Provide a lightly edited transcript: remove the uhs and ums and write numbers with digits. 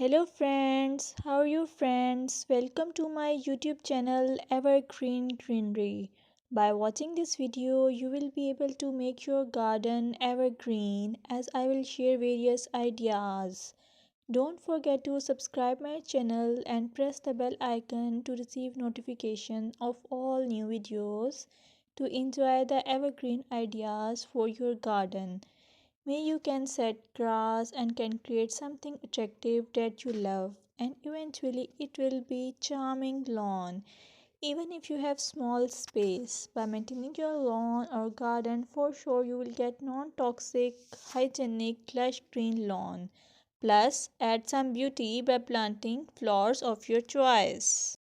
Hello friends, how are you friends? Welcome to my YouTube channel Evergreen Greenery. By watching this video, you will be able to make your garden evergreen as I will share various ideas. Don't forget to subscribe my channel and press the bell icon to receive notification of all new videos to enjoy the evergreen ideas for your garden. May you can set grass and can create something attractive that you love, and eventually it will be charming lawn. Even if you have small space, by maintaining your lawn or garden, for sure you will get non-toxic, hygienic, lush green lawn. Plus, add some beauty by planting flowers of your choice.